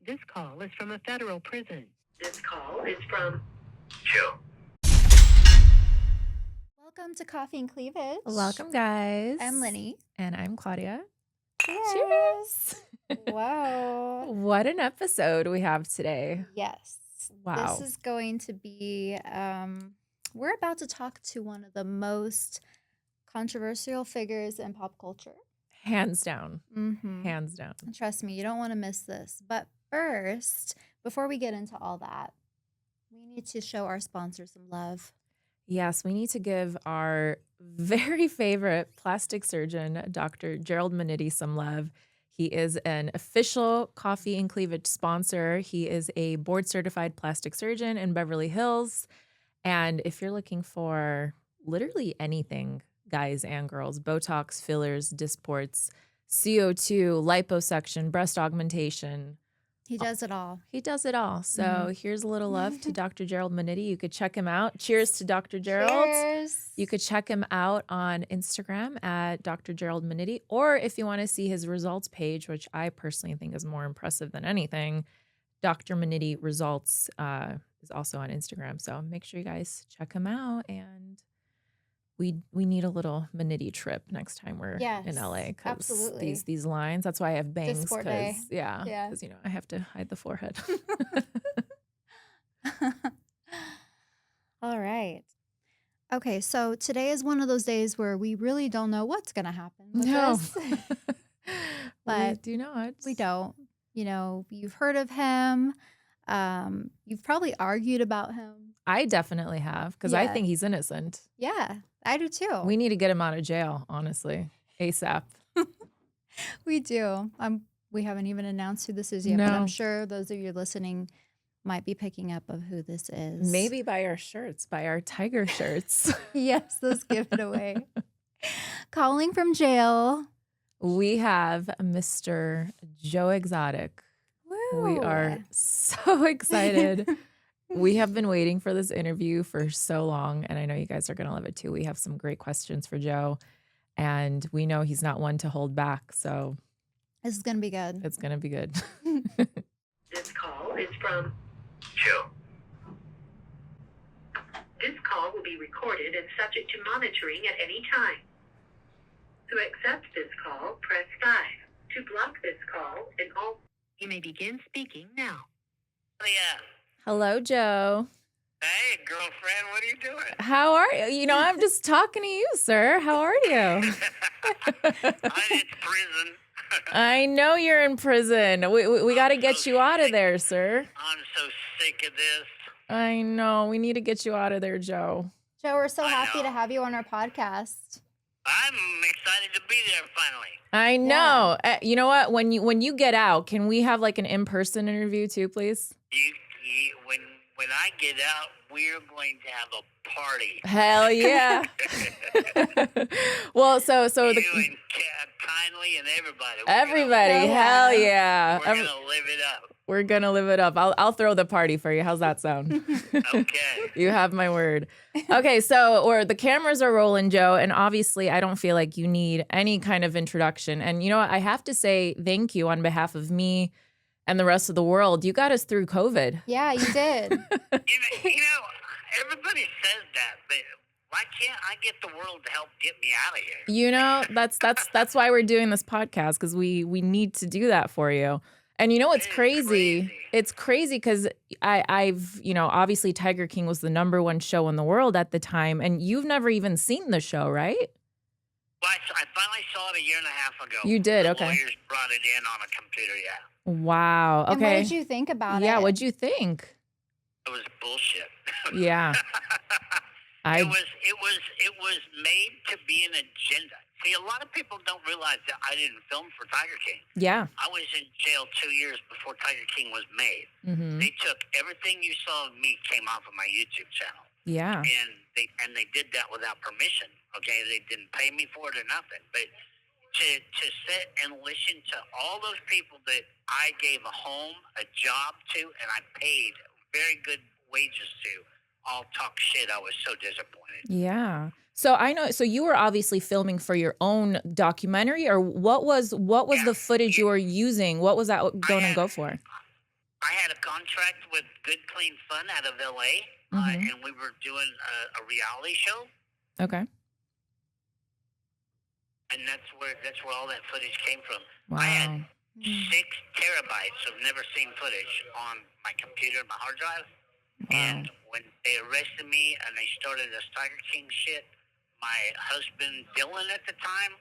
This call is from a federal prison. This call is from Joe. Welcome to Coffee and Cleavage. Welcome, guys. I'm Lenny. And I'm Claudia. Cheers. Wow. What an episode we have today. Yes. Wow. This is going to be, we're about to talk to one of the most controversial figures in pop culture. Hands down. Mm-hmm. Hands down. Trust me, you don't want to miss this. But first, before we get into all that, we need to show our sponsors some love. Yes, we need to give our very favorite plastic surgeon, Dr. Gerald Minniti, some love. He is an official Coffee and Cleavage sponsor. He is a board-certified plastic surgeon in Beverly Hills. And if you're looking for literally anything, guys and girls, Botox, fillers, Dysports, CO2, liposuction, breast augmentation. He does it all. He does it all. So here's a little love to Dr. Gerald Minniti. You could check him out. Cheers to Dr. Gerald. Cheers. You could check him out on Instagram at Dr. Gerald Minniti. Or if you want to see his results page, which I personally think is more impressive than anything, Dr. Minniti Results is also on Instagram. So make sure you guys check him out. And we need a little Minniti trip next time we're in LA. Absolutely. These lines, that's why I have bangs. Dysport day. Because I have to hide the forehead. All right. Okay, so today is one of those days where we really don't know what's going to happen with this. But we do not. We don't. You know, you've heard of him. You've probably argued about him. I definitely have, because I think he's innocent. Yeah, I do too. We need to get him out of jail, honestly, ASAP. We do. We haven't even announced who this is yet, but I'm sure those of you listening might be picking up of who this is. Maybe by our shirts, by our tiger shirts. Yes, let's give it away. Calling from jail, we have Mr. Joe Exotic. Woo. We are so excited. We have been waiting for this interview for so long, and I know you guys are going to love it too. We have some great questions for Joe, and we know he's not one to hold back, so this is going to be good. It's going to be good. This call is from Joe. This call will be recorded and subject to monitoring at any time. To accept this call, press 5. To block this call, and all... You may begin speaking now. Oh, yeah. Hello, Joe. Hey, girlfriend, what are you doing? How are you? You know, I'm just talking to you, sir. How are you? I'm in prison. I know you're in prison. We got to get you out of there, sir. I'm so sick of this. I know. We need to get you out of there, Joe. Joe, we're so happy to have you on our podcast. I'm excited to be there finally. I know. You know what? When you get out, can we have like an in-person interview too, please? When I get out, we're going to have a party. Hell yeah. Well, so you and Kindly and everybody. Everybody, hell yeah. We're gonna live it up. We're gonna live it up. I'll throw the party for you. How's that sound? Okay. You have my word. Okay, so the cameras are rolling, Joe, and obviously I don't feel like you need any kind of introduction. And you know what? I have to say thank you on behalf of me and the rest of the world. You got us through COVID. Yeah, you did. you know, everybody says that, but why can't I get the world to help get me out of here? You know, that's why we're doing this podcast, because we need to do that for you. And you know what's crazy? It's crazy because I've, you know, obviously Tiger King was the #1 show in the world at the time, and you've never even seen the show, right? Well, I finally saw it a year and a half ago. You did, okay. The lawyers brought it in on a computer, yeah. Wow, okay. And what did you think about it? Yeah, what'd you think? It was bullshit. Yeah. It was made to be an agenda. See, a lot of people don't realize that I didn't film for Tiger King. Yeah. I was in jail 2 years before Tiger King was made. Mm-hmm. They took everything you saw of me came off of my YouTube channel. Yeah. And they did that without permission. Okay, they didn't pay me for it or nothing. But to sit and listen to all those people that I gave a home, a job to, and I paid very good wages to, all talk shit, I was so disappointed. Yeah. So I know. So you were obviously filming for your own documentary, or what was the footage you were using? What was that going to go for? I had a contract with Good Clean Fun out of LA, Mm-hmm. and we were doing a reality show, Okay. and that's where all that footage came from. I had Wow. 6 terabytes of never seen footage on my computer, my hard drive. Wow. And when they arrested me and they started this Tiger King shit, my husband Dylan at the time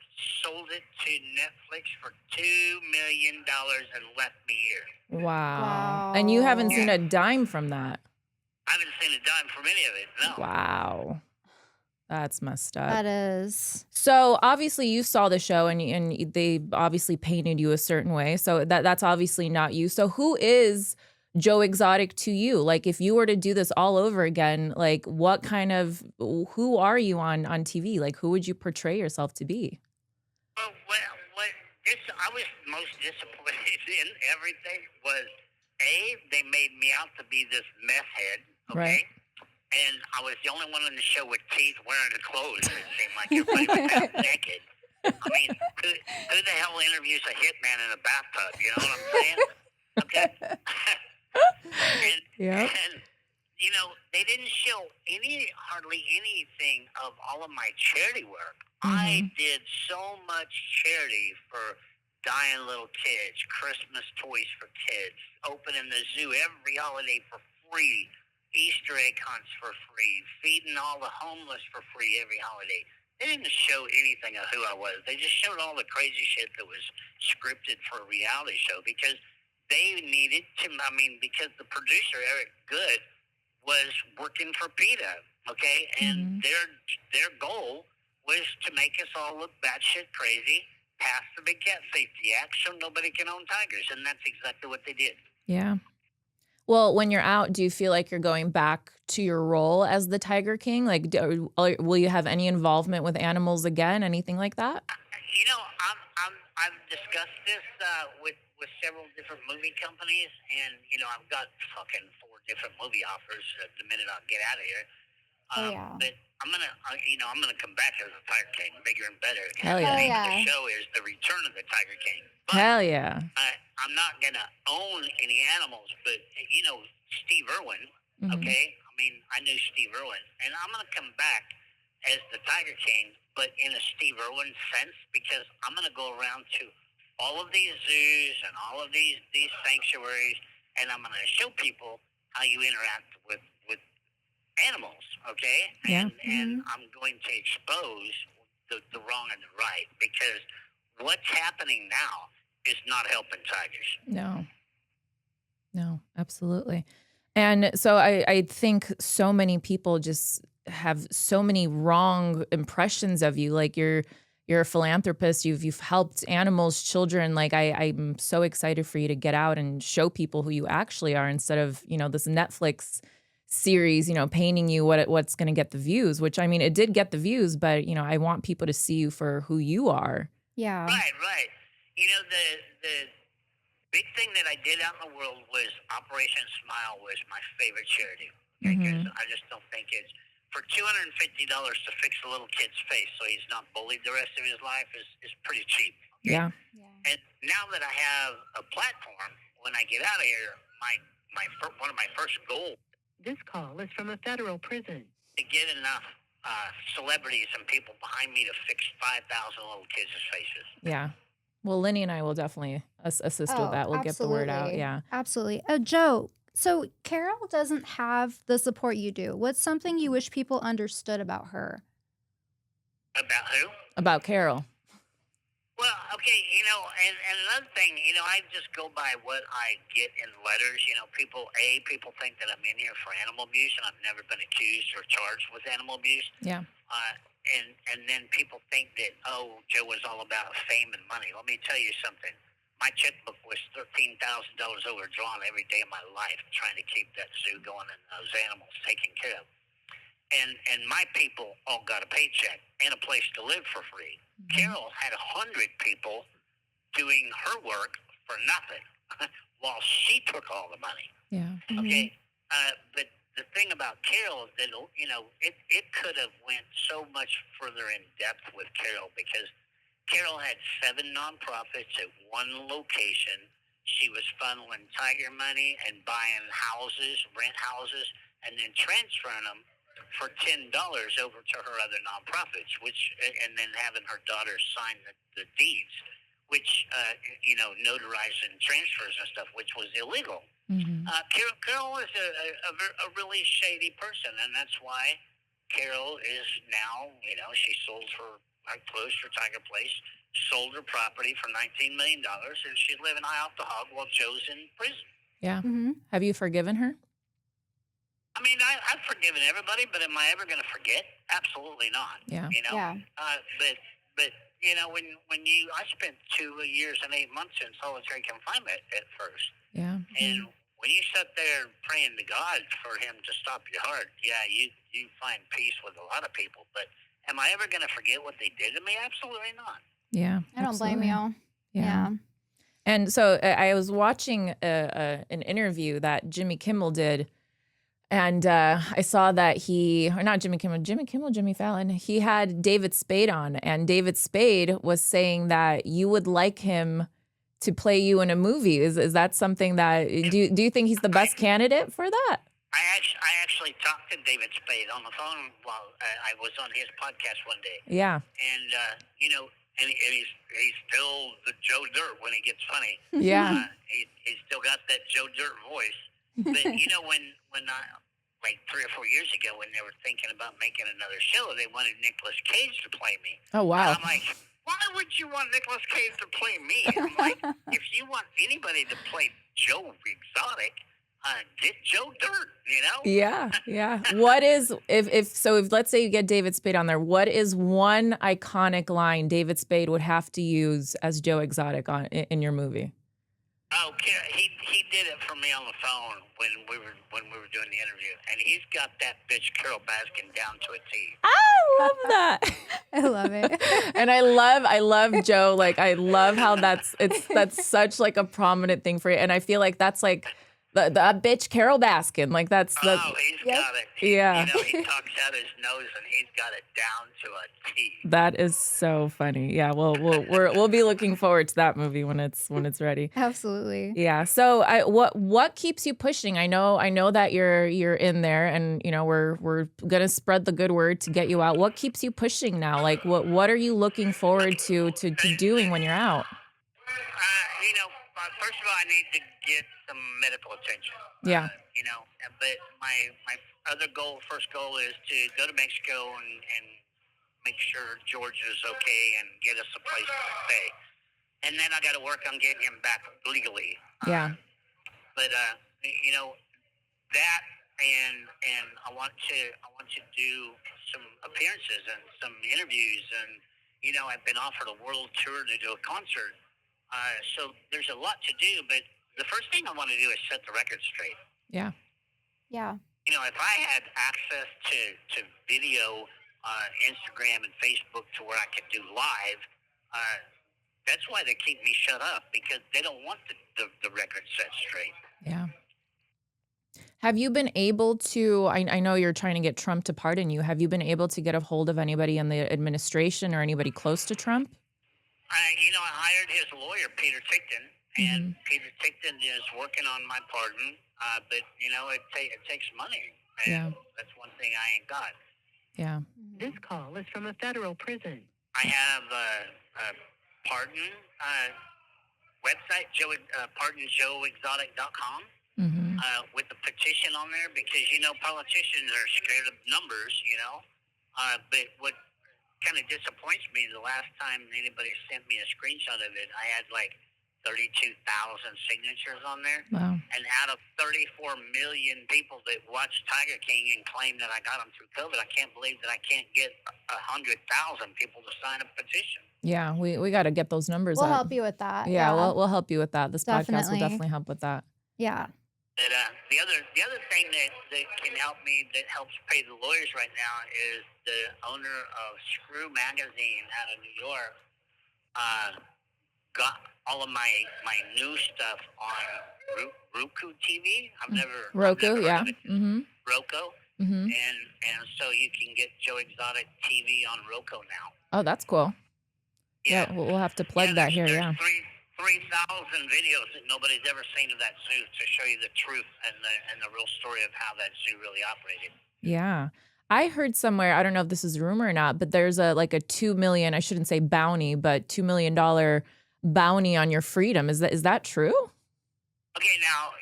sold it to Netflix for $2 million and left me here. Wow. And you haven't seen Yeah. a dime from that. I haven't seen a dime from any of it. No. Wow. That's messed up. That is. So obviously you saw the show and they obviously painted you a certain way. So that's obviously not you. So who is Joe Exotic to you? Like if you were to do this all over again, like what kind of, who are you on TV? Like who would you portray yourself to be? Well, I was most disappointed in everything was, they made me out to be this meth head, okay? Right. And I was the only one on the show with teeth wearing the clothes. It seemed like everybody was half naked. I mean, who the hell interviews a hitman in a bathtub? You know what I'm saying? Okay. And you know, they didn't show hardly anything of all of my charity work. I did so much charity for dying little kids, Christmas toys for kids, opening the zoo every holiday for free, Easter egg hunts for free, feeding all the homeless for free every holiday. They didn't show anything of who I was. They just showed all the crazy shit that was scripted for a reality show because they needed to, because the producer, Eric Good, was working for PETA, okay? And their goal was to make us all look batshit crazy, pass the Big Cat Safety Act so nobody can own tigers. And that's exactly what they did. Yeah. Well, when you're out, do you feel like you're going back to your role as the Tiger King? Like, will you have any involvement with animals again? Anything like that? You know, I've discussed this with several different movie companies, and you know, I've got fucking 4 different movie offers the minute I get out of here. But I'm gonna come back as a Tiger King, bigger and better. Hell yeah! The name of the show is The Return of the Tiger King. But hell yeah! I'm not gonna own any animals, but you know, Steve Irwin. Okay, I mean, I knew Steve Irwin, and I'm gonna come back as the Tiger King, but in a Steve Irwin sense, because I'm gonna go around to all of these zoos and all of these sanctuaries, and I'm gonna show people how you interact with animals, okay? Yeah. And I'm going to expose the wrong and the right, because what's happening now is not helping tigers. No, absolutely. And so I think so many people just have so many wrong impressions of you. Like you're a philanthropist. You've helped animals, children. Like I'm so excited for you to get out and show people who you actually are, instead of, you know, this Netflix series, you know, painting you what's going to get the views, which I mean, it did get the views, but you know, I want people to see you for who you are. Yeah. Right. You know, the big thing that I did out in the world was Operation Smile was my favorite charity. Because I just don't think it's, for $250 to fix a little kid's face so he's not bullied the rest of his life is pretty cheap. Okay? Yeah. And now that I have a platform, when I get out of here, one of my first goals. This call is from a federal prison. To get enough celebrities and people behind me to fix 5,000 little kids' faces. Yeah. Well, Lenny and I will definitely assist with that. We'll get the word out. Yeah. Absolutely. Joe, so Carol doesn't have the support you do. What's something you wish people understood about her? About who? About Carol. Well, okay, you know, and another thing, you know, I just go by what I get in letters. You know, people think that I'm in here for animal abuse, and I've never been accused or charged with animal abuse. Yeah. And then people think that, oh, Joe was all about fame and money. Let me tell you something. My checkbook was $13,000 overdrawn every day of my life trying to keep that zoo going and those animals taken care of. And my people all got a paycheck and a place to live for free. Carol had 100 people doing her work for nothing while she took all the money. Yeah. Okay? But the thing about Carol is that, you know, it could have went so much further in depth with Carol, because Carol had 7 nonprofits at one location. she was funneling Tiger money and buying houses, rent houses, and then transferring them for $10 over to her other nonprofits, and then having her daughter sign the deeds, which notarizing transfers and stuff, which was illegal. Mm-hmm. Carol was a really shady person, and that's why Carol is now, she sold closed her Tiger Place, sold her property for $19 million, and she's living high off the hog while Joe's in prison. Yeah. Mm-hmm. Have you forgiven her? I mean, I've forgiven everybody, but am I ever going to forget? Absolutely not. Yeah. Yeah. But I spent 2 years and 8 months in solitary confinement at first. Yeah. And when you sit there praying to God for him to stop your heart, you find peace with a lot of people. But am I ever going to forget what they did to me? Absolutely not. I Yeah. don't blame you. Yeah. And so I was watching an interview that Jimmy Kimmel did. And I saw that Jimmy Fallon, he had David Spade on. And David Spade was saying that you would like him to play you in a movie. Is that something that, do you think he's the best candidate for that? I actually talked to David Spade on the phone while I was on his podcast one day. Yeah. And, and he's still the Joe Dirt when he gets funny. Yeah. He's still got that Joe Dirt voice. But, when like 3 or 4 years ago, when they were thinking about making another show, they wanted Nicolas Cage to play me. Oh, wow. And I'm like, why would you want Nicolas Cage to play me? I'm like, if you want anybody to play Joe Exotic, get Joe Dirt, Yeah, yeah. What is, if let's say you get David Spade on there, what is one iconic line David Spade would have to use as Joe Exotic in your movie? Oh, he did it for me on the phone when we were doing the interview, and he's got that bitch Carol Baskin down to a T. I love that. I love it. And I love Joe. Like, I love how that's such like a prominent thing for you. And I feel like that's like the bitch Carol Baskin. Like that's he's got it. Yeah. He talks out his nose and he's got it down to a T. That is so funny. Yeah, we'll be looking forward to that movie when it's ready. Absolutely. Yeah. So what keeps you pushing? I know that you're in there, and we're gonna spread the good word to get you out. What keeps you pushing now? Like what are you looking forward to doing when you're out? First of all, I need to get some medical attention. Yeah. But my first goal is to go to Mexico and make sure George is okay and get us a place to stay. And then I got to work on getting him back legally. Yeah. But that and I want to do some appearances and some interviews, and I've been offered a world tour to do a concert. So there's a lot to do, but the first thing I want to do is set the record straight. Yeah. Yeah. If I had access to video, Instagram and Facebook to where I could do live, that's why they keep me shut up, because they don't want the record set straight. Yeah. Have you been able to, I know you're trying to get Trump to pardon you. Have you been able to get a hold of anybody in the administration or anybody close to Trump? I hired his lawyer, Peter Tickton, and Peter Tickton is working on my pardon, but, it takes money. And Yeah. That's one thing I ain't got. Yeah. This call is from a federal prison. I have a pardon website, pardonjoeexotic.com, Mm-hmm. with a petition on there, because, politicians are scared of numbers, but what kind of disappoints me, the last time anybody sent me a screenshot of it, I had like 32,000 signatures on there. Wow. And out of 34 million people that watched Tiger King and claim that I got them through COVID, I can't believe that I can't get 100,000 people to sign a petition. Yeah, we got to get those numbers We'll up. help you with that. Yeah, we'll help you with that. This podcast will Definitely. definitely help with that. Yeah. But the other thing that can help me, that helps pay the lawyers right now, is the owner of Screw Magazine out of New York got all of my new stuff on Roku TV. I've never Roku, heard yeah. of it. Mm-hmm. Roku, Mm-hmm. and so you can get Joe Exotic TV on Roku now. Oh, that's cool. Yeah, we'll have to plug that here. there's Yeah. 3,000 videos that nobody's ever seen of that zoo to show you the truth and the real story of how that zoo really operated. Yeah. I heard somewhere, I don't know if this is a rumor or not, but there's a 2 million, I shouldn't say bounty, but $2 million bounty on your freedom. Is that true? Okay, now,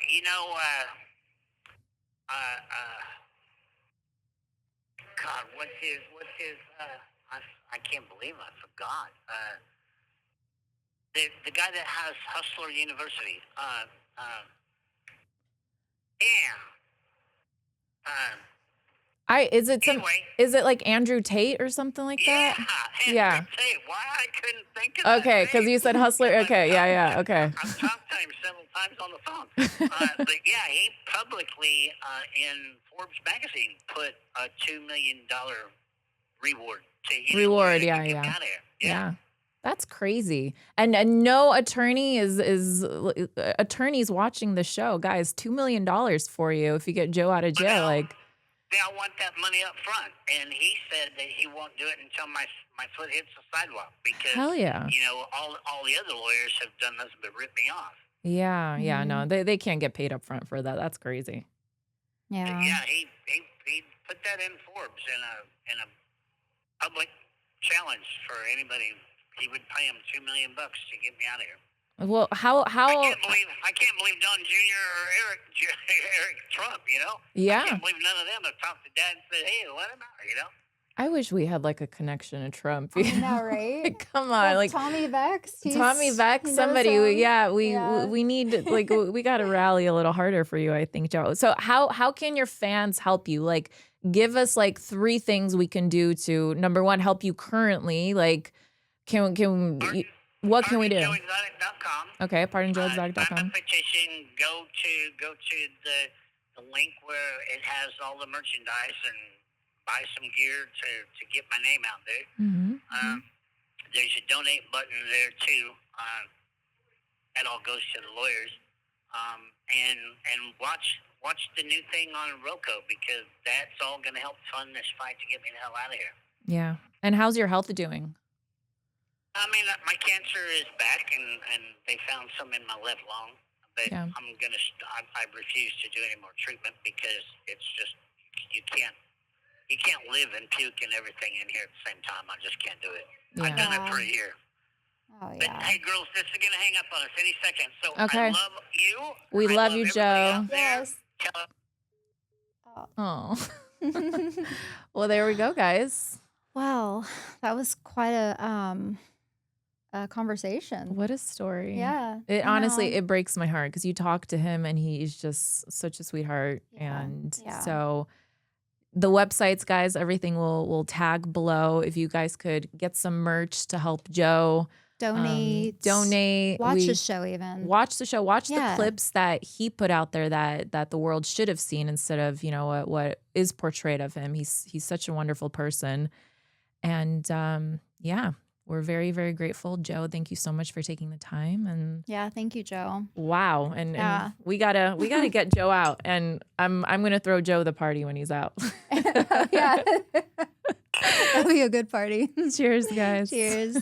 God, what's his, I can't believe I forgot. The guy that has Hustler University. Anyway. Is it like Andrew Tate or something like that? Yeah, Andrew Tate. Why I couldn't think of that Okay, because you said Hustler. Okay, yeah, okay. I've talked to him several times on the phone. But yeah, he publicly in Forbes magazine put a $2 million reward to anyone Reward, who yeah, can get yeah. out of here. Yeah. That's crazy. And no attorney is attorneys watching the show. Guys, $2 million for you if you get Joe out of jail. They all want that money up front. And he said that he won't do it until my foot hits the sidewalk because hell yeah. All the other lawyers have done nothing but rip me off. Yeah, yeah, no. They can't get paid up front for that. That's crazy. Yeah. But yeah, he put that in Forbes in a public challenge for anybody. He would pay him $2 million to get me out of here. Well, how I can't believe Don Jr. or Eric Trump. Yeah. I can't believe none of them have talked to Dad and said, "Hey, let him out." I wish we had a connection to Trump. I know, right? Come on, Tommy Vex. Tommy Vex, somebody. We need we got to rally a little harder for you, I think, Joe. So how can your fans help you? Give us 3 things we can do to, number one, help you currently. What can we do? PardonJoeExotic.com. Okay, PardonJoeExotic.com. Sign a petition. Go to the link where it has all the merchandise and buy some gear to get my name out there. Mm-hmm. There's a donate button there too. That all goes to the lawyers. And watch the new thing on Roku because that's all going to help fund this fight to get me the hell out of here. Yeah. And how's your health doing? I mean, my cancer is back, and they found some in my left lung. But yeah. I refuse to do any more treatment because it's just you can't live and puke and everything in here at the same time. I just can't do it. Yeah. I've done it for a year. Oh, But hey, girls, this is gonna hang up on us any second. So okay. I love you. We love you, Joe. Yes. Oh. Well, there we go, guys. Wow, that was quite a conversation. What a story. Yeah. Honestly, it breaks my heart because you talk to him and he's just such a sweetheart. Yeah. And Yeah. so the websites, guys, everything will tag below. If you guys could get some merch to help Joe. Donate. Watch the show even. Watch the show. Watch the clips that he put out there that the world should have seen instead of, what is portrayed of him. He's such a wonderful person. And yeah, we're very, very grateful. Joe, thank you so much for taking the time. And yeah, thank you, Joe. Wow. And we gotta get Joe out. And I'm gonna throw Joe the party when he's out. Yeah. That'll be a good party. Cheers, guys. Cheers.